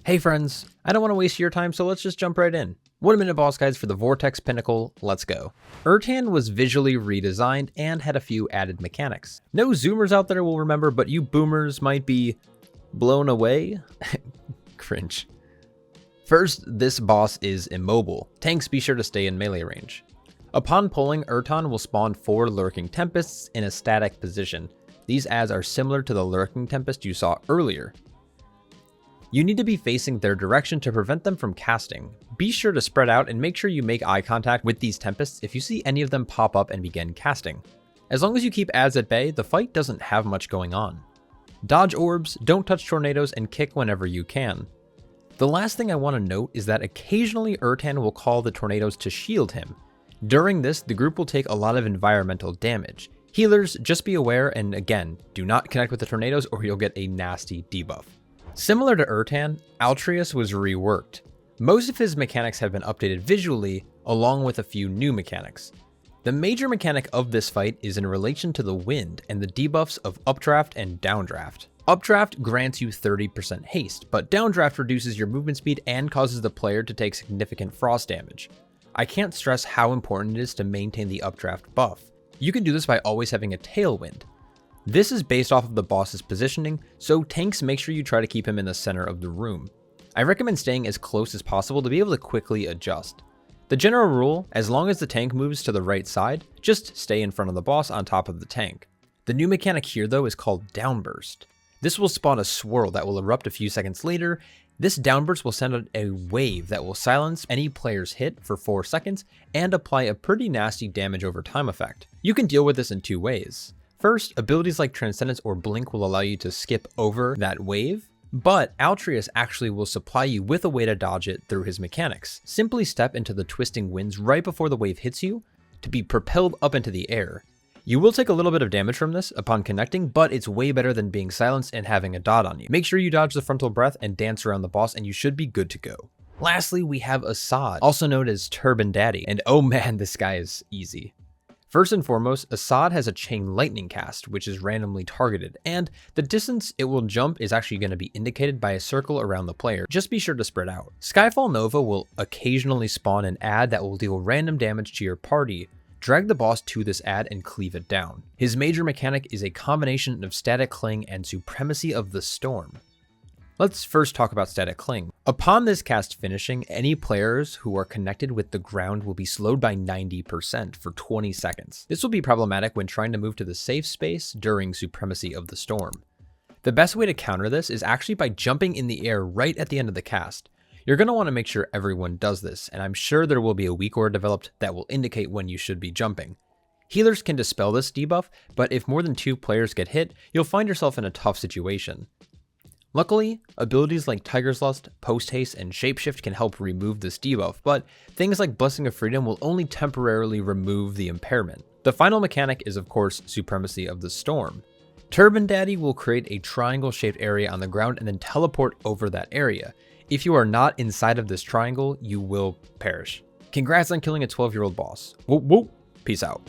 Hey friends, I don't want to waste your time, so let's just jump right in. 1 minute boss guides for the Vortex Pinnacle, let's go. Ertan was visually redesigned and had a few added mechanics. No zoomers out there will remember, but you boomers might be blown away. Cringe. First, this boss is immobile. Tanks be sure to stay in melee range. Upon pulling, Ertan will spawn 4 Lurking Tempests in a static position. These adds are similar to the Lurking Tempest you saw earlier. You need to be facing their direction to prevent them from casting. Be sure to spread out and make sure you make eye contact with these Tempests if you see any of them pop up and begin casting. As long as you keep adds at bay, the fight doesn't have much going on. Dodge orbs, don't touch tornadoes, and kick whenever you can. The last thing I want to note is that occasionally Ertan will call the tornadoes to shield him. During this, the group will take a lot of environmental damage. Healers, just be aware, and again, do not connect with the tornadoes or you'll get a nasty debuff. Similar to Ertan, Altairus was reworked. Most of his mechanics have been updated visually, along with a few new mechanics. The major mechanic of this fight is in relation to the wind and the debuffs of updraft and downdraft. Updraft grants you 30% haste, but downdraft reduces your movement speed and causes the player to take significant frost damage. I can't stress how important it is to maintain the updraft buff. You can do this by always having a tailwind. This is based off of the boss's positioning, so tanks make sure you try to keep him in the center of the room. I recommend staying as close as possible to be able to quickly adjust. The general rule, as long as the tank moves to the right side, just stay in front of the boss on top of the tank. The new mechanic here though is called Downburst. This will spawn a swirl that will erupt a few seconds later. This downburst will send out a wave that will silence any player's hit for 4 seconds and apply a pretty nasty damage over time effect. You can deal with this in 2 ways. First, abilities like Transcendence or Blink will allow you to skip over that wave, but Altairus actually will supply you with a way to dodge it through his mechanics. Simply step into the twisting winds right before the wave hits you to be propelled up into the air. You will take a little bit of damage from this upon connecting, but it's way better than being silenced and having a dot on you. Make sure you dodge the frontal breath and dance around the boss and you should be good to go. Lastly, we have Asaad, also known as Turban Daddy, and oh man, this guy is easy. First and foremost, Asaad has a chain lightning cast, which is randomly targeted, and the distance it will jump is actually going to be indicated by a circle around the player. Just be sure to spread out. Skyfall Nova will occasionally spawn an ad that will deal random damage to your party. Drag the boss to this ad and cleave it down. His major mechanic is a combination of Static Cling and Supremacy of the Storm. Let's first talk about Static Cling. Upon this cast finishing, any players who are connected with the ground will be slowed by 90% for 20 seconds. This will be problematic when trying to move to the safe space during Supremacy of the Storm. The best way to counter this is actually by jumping in the air right at the end of the cast. You're going to want to make sure everyone does this, and I'm sure there will be a weak aura developed that will indicate when you should be jumping. Healers can dispel this debuff, but if more than 2 players get hit, you'll find yourself in a tough situation. Luckily, abilities like Tiger's Lust, Post Haste, and Shapeshift can help remove this debuff, but things like Blessing of Freedom will only temporarily remove the impairment. The final mechanic is of course Supremacy of the Storm. Turban Daddy will create a triangle-shaped area on the ground and then teleport over that area. If you are not inside of this triangle, you will perish. Congrats on killing a 12-year-old boss. Whoop whoop, peace out.